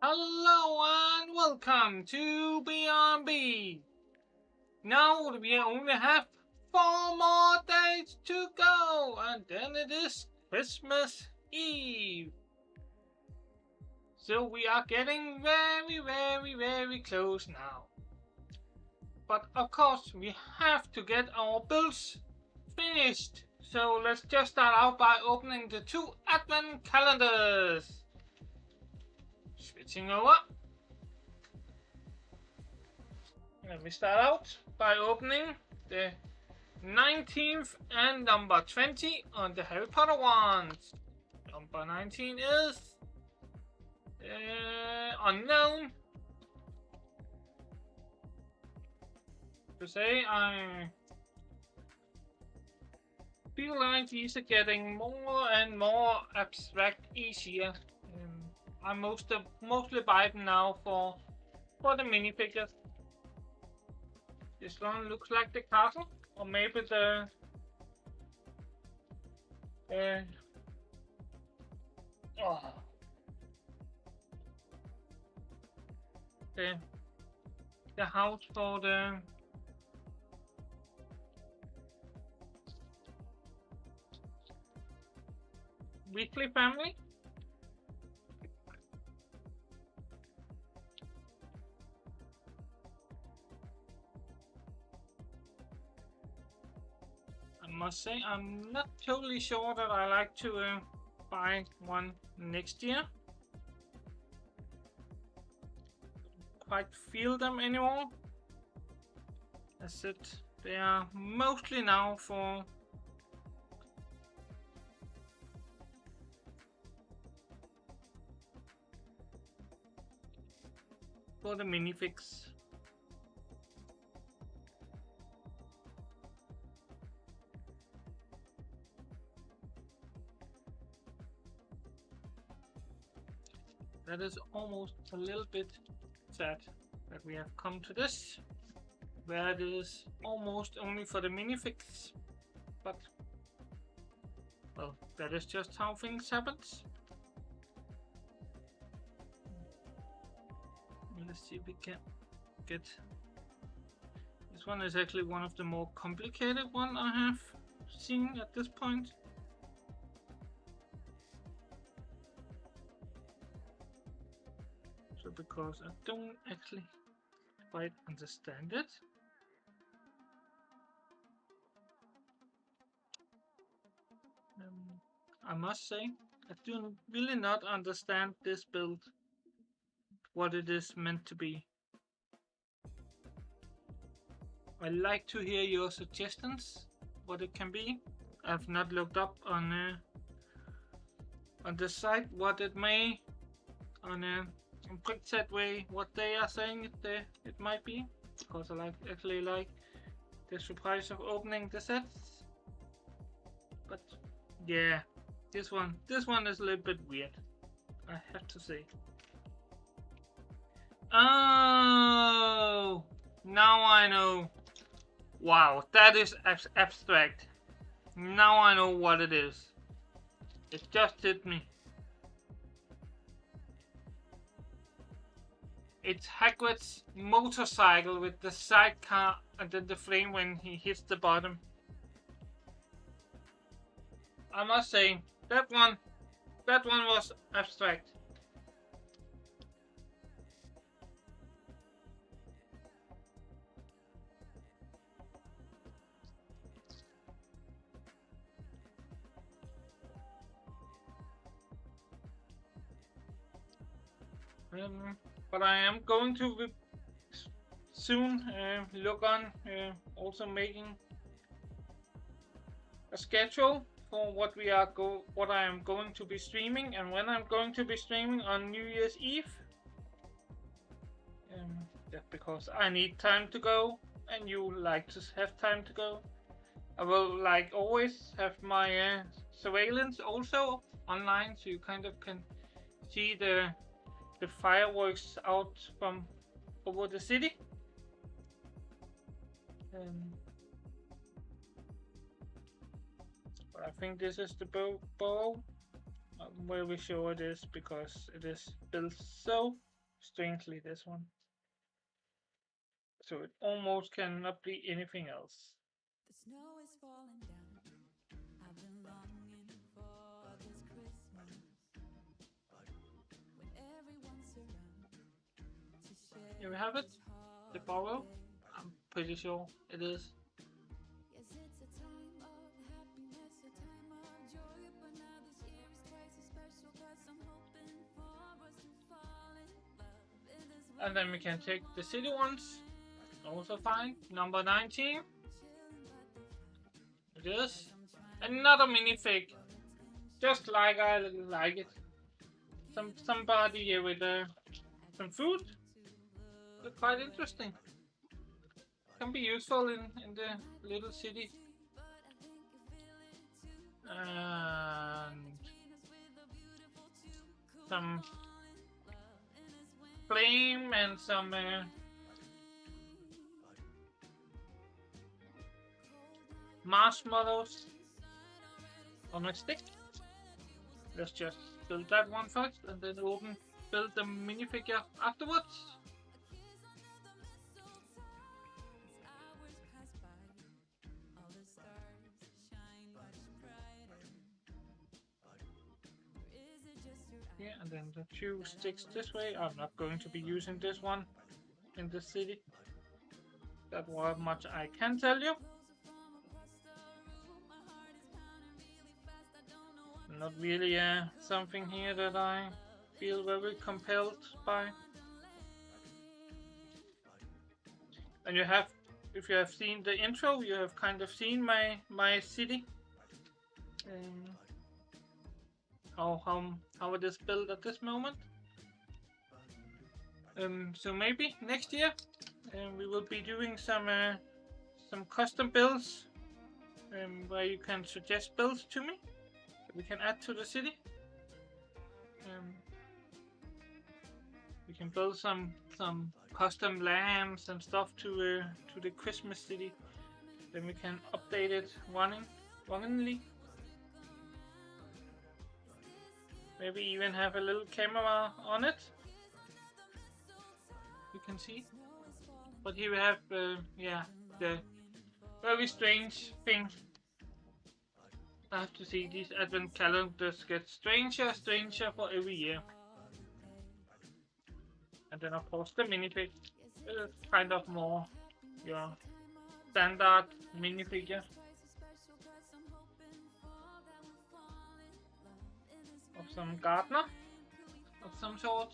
Hello and welcome to BRB. Now we only have 4 more days to go and then it is Christmas Eve. So we are getting very close now. But of course we have to get our builds finished. So let's just start out by opening the 2 advent calendars. Switching over. Let me start out by opening the 19th and number 20 on the Harry Potter ones. Number 19 is unknown. To say, I feel like these are getting more and more abstract each year. I mostly buy them now for the minifigures. This one looks like the castle, or maybe the house for the Weasley family. I must say, I'm not totally sure that I like to buy one next year. Quite feel them anymore. As it, they are mostly now for the minifigs. That is almost a little bit sad that we have come to this, where it is almost only for the minifigs, but well, that is just how things happen. Let's see if we can get this one. Is actually one of the more complicated one I have seen at this point. So because I don't actually quite understand it. I must say, I do really not understand this build, what it is meant to be. I like to hear your suggestions, what it can be. I've not looked up on the site what it may, on Bricktech way, what they are saying it might be, because I actually like the surprise of opening the sets. But yeah, this one is a little bit weird, I have to say. Oh, now I know. Wow, that is abstract. Now I know what it is. It just hit me. It's Hagrid's motorcycle with the sidecar and then the flame when he hits the bottom. I must say, that one was abstract. But I am going to soon look on also making a schedule for what I am going to be streaming and when I'm going to be streaming on New Year's Eve. Just because I need time to go and you like to have time to go. I will, like always, have my surveillance also online, so you kind of can see the fireworks out from over the city. But I think this is the bow. I'm very sure it is because it is built so strangely, this one. So it almost cannot be anything else. The snow is falling down. I've been longing for this Christmas when everyone's around to share. Here we have it. The borrow. I'm pretty sure it is. Yes, it's a time of happiness, a time of joy, but now this year is twice as special 'cause I'm hoping for us to fall in love in this way. And then we can take the city ones. Also fine. Number 19. It is another minifig. Just like I like it. Somebody here with some food. Look quite interesting. Can be useful in the little city. And some flame and some marshmallows on a stick. Let's just build that one first and then build the minifigure afterwards. Yeah, and then the two sticks this way. I'm not going to be using this one in the city. That's what much I can tell you. Not really something here that I feel very compelled by. And you have, if you have seen the intro, you have kind of seen my city. How it is built at this moment. So maybe next year we will be doing some custom builds where you can suggest builds to me that we can add to the city. We can build some custom lamps and stuff to the Christmas city. Then we can update it runningly. Maybe even have a little camera on it. You can see. But here we have yeah, the very strange thing. I have to see these advent calendars get stranger for every year. And then of course the minifig is kind of more your standard minifigure of some gardener of some sort.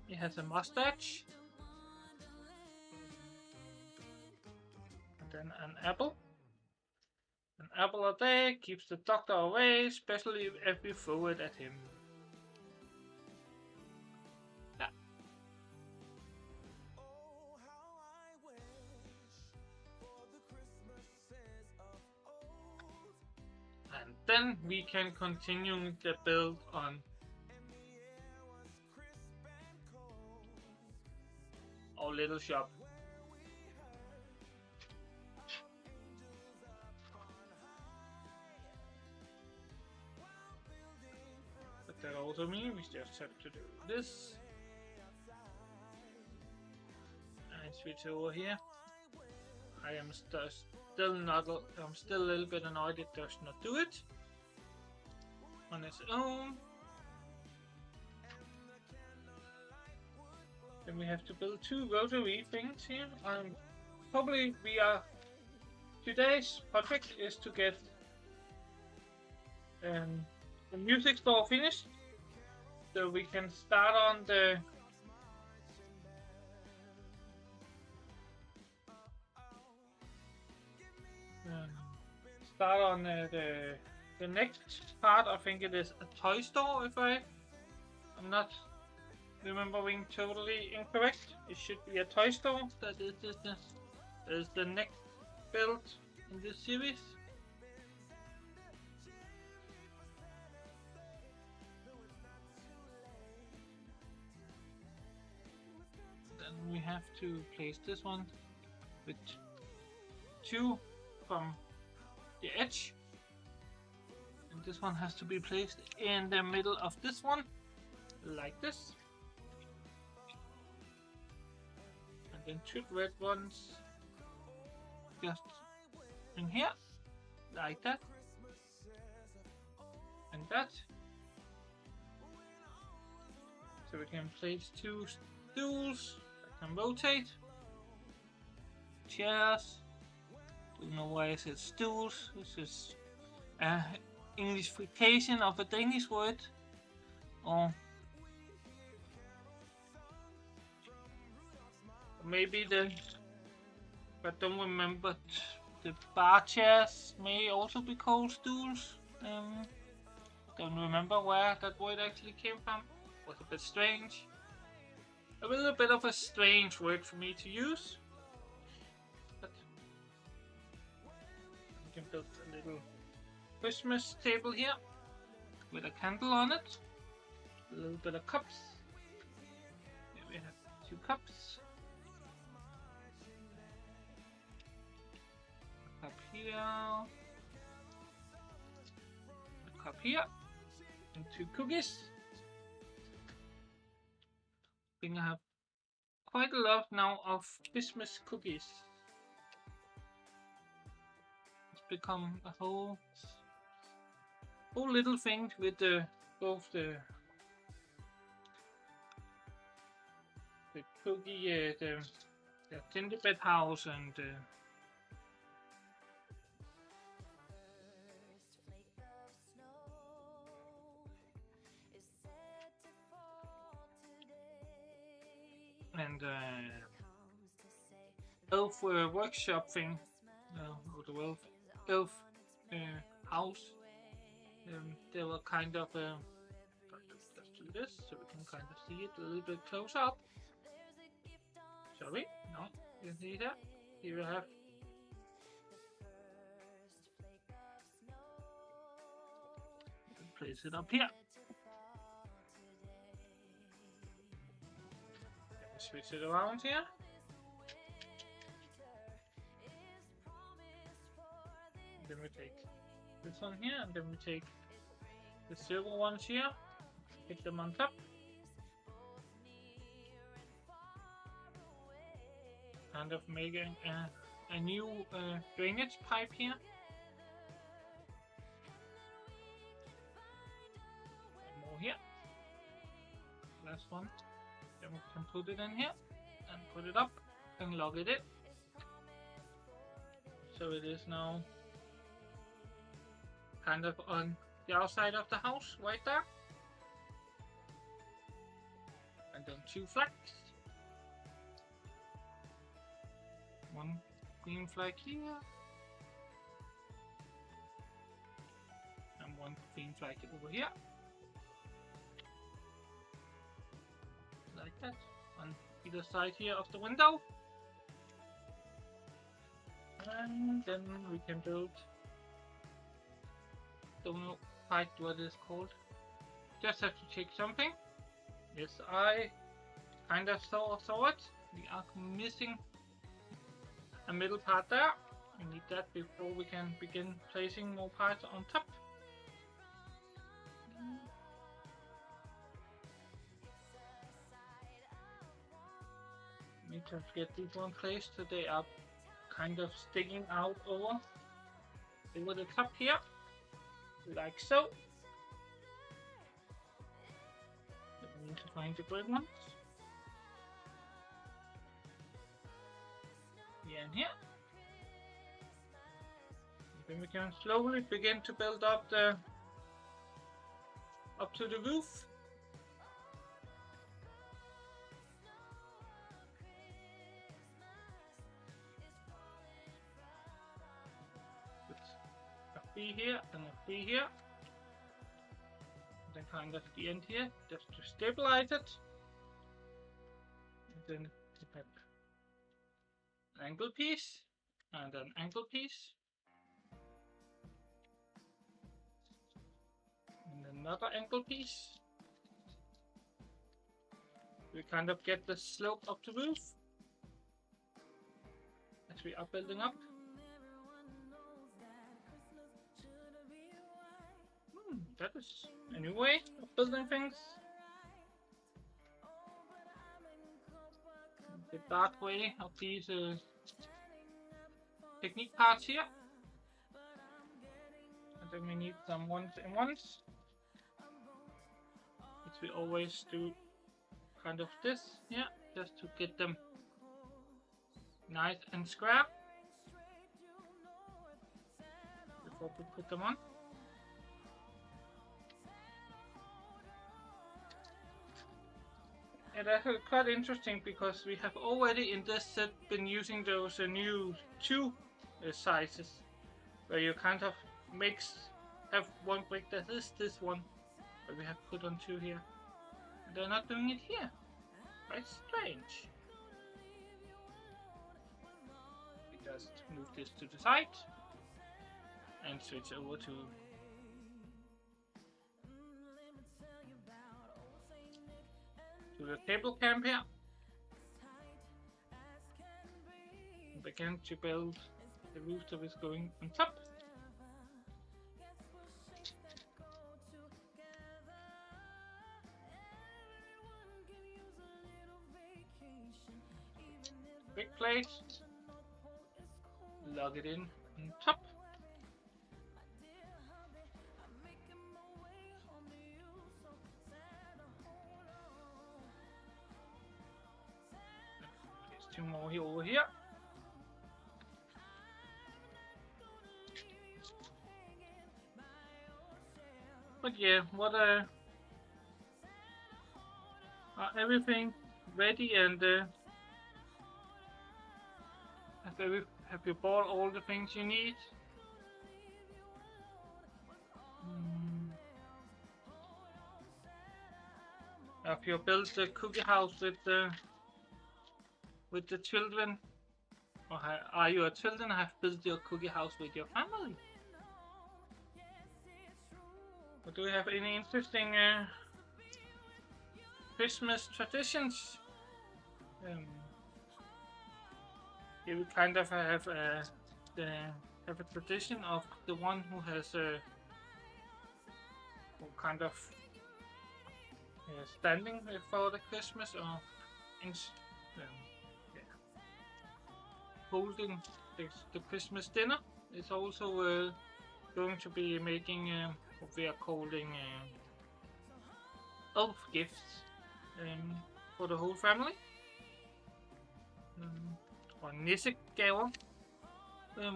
He has a mustache. And then an apple. An apple a day keeps the doctor away, especially if we throw it at him. Yeah. And then we can continue the build on our little shop. But that also means we just have to do this. And switch over here. I am still not. I'm still a little bit annoyed it does not do it on its own. Then we have to build two rotary things here. Probably today's project is to get the music store finished, so we can start on the next part. I think it is a toy store, if I'm not remembering totally incorrect. It should be a toy store. That is the next build in this series. Then we have to place this one with two from the edge. And this one has to be placed in the middle of this one, like this. And then 2 red ones just in here, like that. And that. So we can place 2 stools that can rotate. Chairs. Don't know why I said stools. This is Englishification of a Danish word. Or maybe I don't remember. The bar chairs may also be called stools. Don't remember where that word actually came from. Was a bit strange. A little bit of a strange word for me to use. But we can build a little Christmas table here with a candle on it. A little bit of cups. Here we have 2 cups. A cup here. A cup here. And 2 cookies. I think I have quite a lot now of Christmas cookies. It's become a whole little thing with both the cookie, the gingerbread house and elf workshop thing, or the elf house. They were kind of let's do this so we can kind of see it a little bit close up. Shall we? No, you see that? Here we have place it up here. Switch it around here. Then we take this one here, and then we take the silver ones here, put them on top. Kind of making a new drainage pipe here. And more here. Last one. Then we can put it in here and put it up and lock it in. So it is now kind of on the outside of the house right there. And then 2 flags. One green flag here. And one green flag over here. Like that, on either side here of the window. And then we can build, don't know quite what it's called. Just have to check something. Yes, I kind of saw it. We are missing a middle part there. We need that before we can begin placing more parts on top. Need to get these one placed so they are kind of sticking out over the top here, like so. We need to find the good ones. Here and here. And then we can slowly begin to build up to the roof. Here and a tree here. Then kind of the end here, just to stabilize it. And then we have an angle piece and an angle piece. And another angle piece. We kind of get the slope of the roof as we are building up. that is a new way of building things. The dark way of these technique parts here. And then we need some ones in ones, which we always do kind of this here, just to get them nice and square before we put them on. And that's quite interesting because we have already in this set been using those new two sizes, where you kind of have one brick that is this one, but we have put on two here. And they're not doing it here. Quite strange. We just move this to the side and switch over to the table camp here. And begin to build the roof that is going on top. Big plate. Log it in on top. Two more here over here. But yeah, what are everything ready and have you bought all the things you need? Have you built the cookie house with the children? Or are you a children have built your cookie house with your family? Or do you have any interesting Christmas traditions? Here we kind of have a tradition of the one who has kind of standing for the Christmas or holding the Christmas dinner. Is also going to be making what we are calling elf gifts for the whole family. Or nissegaver,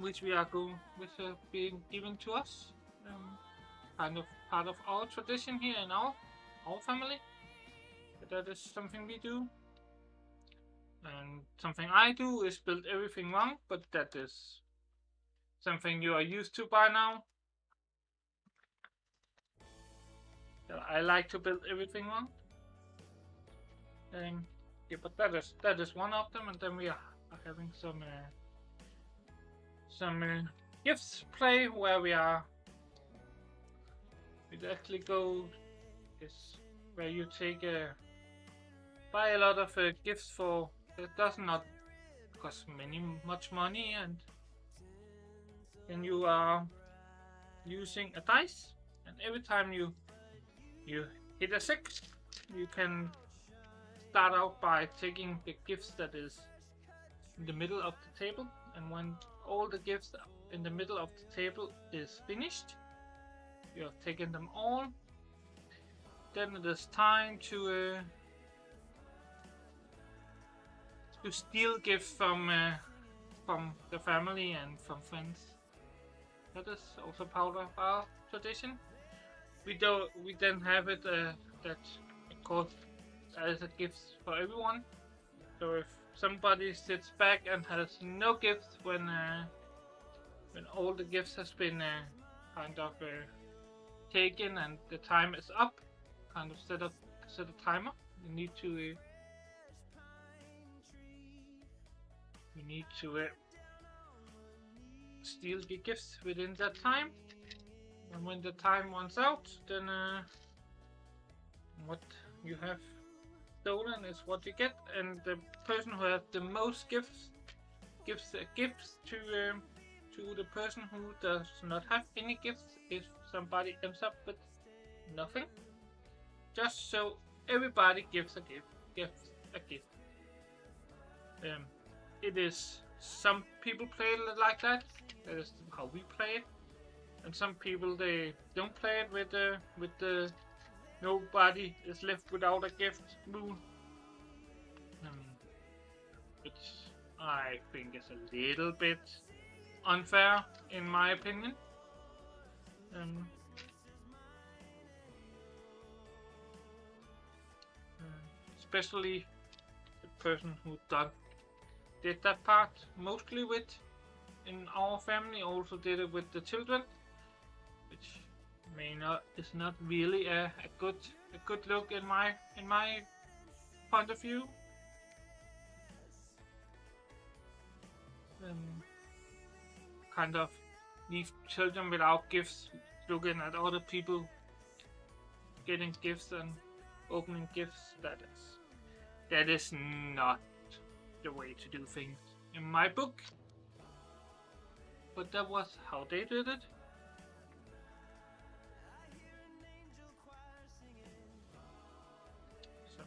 which are being given to us. Kind of part of our tradition here in our family. But that is something we do. And something I do is build everything wrong, but that is something you are used to by now. I like to build everything wrong. Yeah, but that is one of them, and then we are having some gifts play where we actually go is where you take buy a lot of gifts for that does not cost much money, and then you are using a dice, and every time you hit a 6, you can start out by taking the gifts that is in the middle of the table, and when all the gifts in the middle of the table is finished, you have taken them all, then it is time to steal gifts from the family and from friends. That is also part of our tradition. We then have it that of course as a gift for everyone. So if somebody sits back and has no gifts when all the gifts has been kind of taken and the time is up, kind of set a timer. You need to steal the gifts within that time, and when the time runs out, then what you have stolen is what you get, and the person who has the most gifts gives the gifts to the person who does not have any gifts. If somebody ends up with Nothing. Just so everybody gives a gift. It is, some people play it like that. That is how we play it. And some people, they don't play it with the nobody is left without a gift rule. Which I think is a little bit unfair in my opinion. Especially the person who did that part mostly with in our family also did it with the children, which is not really a good look in my point of view. Kind of leave children without gifts, looking at other people getting gifts and opening gifts. That is not the way to do things in my book. But that was how they did it. So.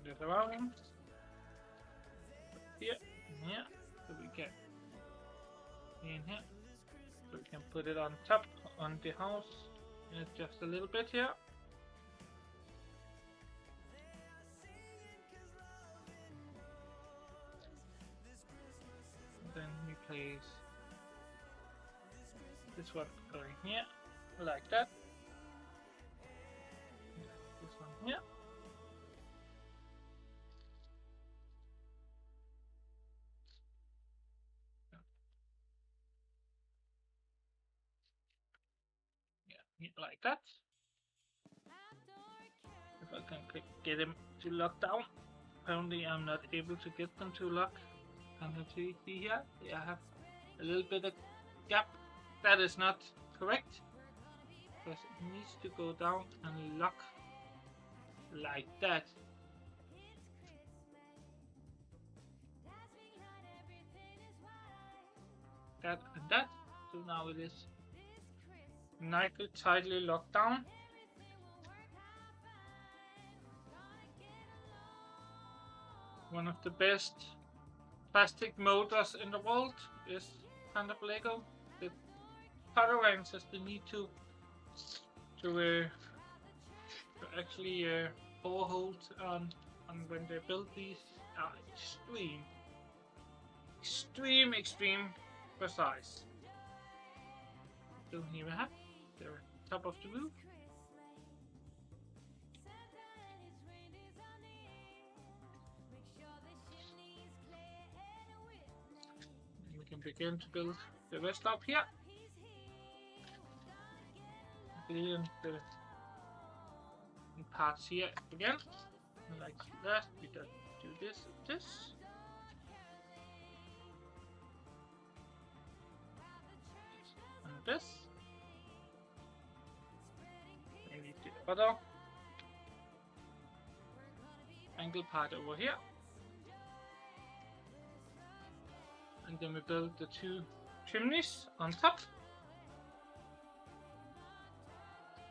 Turn this around. Here, here, so we can in here. So we can put it on top on the house. Just a little bit here. Then we place this one going here, like that. This one here. Yeah, like that. If I can get him to lock down. Apparently I'm not able to get them to lock. Can you see here? I have a little bit of gap. That is not correct. Because it needs to go down and lock like that. That and that. So now it is nicely, tightly locked down. One of the best plastic motors in the world is kind of Lego. The tolerances they need to actually hold on when they build these are extreme precise. So here we have the top of the roof. We can begin to build the rest up here. Build the parts here again, like that. We just do this, and this. Maybe the other angle part over here. And then we build the two chimneys on top.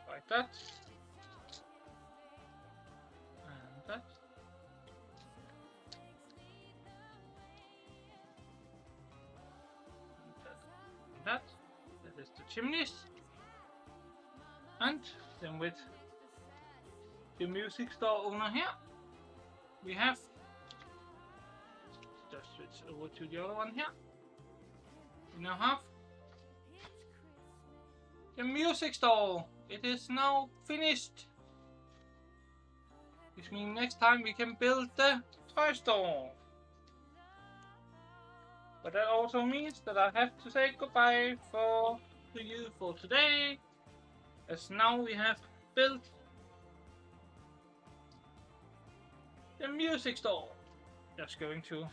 Like that. And that. And that. That is the chimneys. And then with the music store owner here, we have just switch over to the other one here. We now have the music store. It is now finished. Which means next time we can build the toy store. But that also means that I have to say goodbye to you for today. As now we have built the music store. Just going to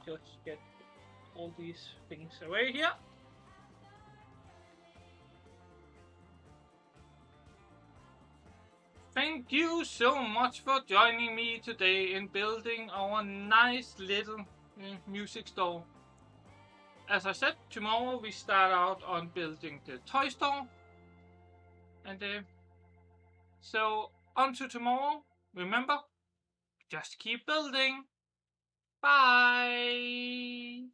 just get all these things away here. Thank you so much for joining me today in building our nice little music store. As I said, tomorrow we start out on building the toy store. And so until tomorrow, remember, just keep building. Bye!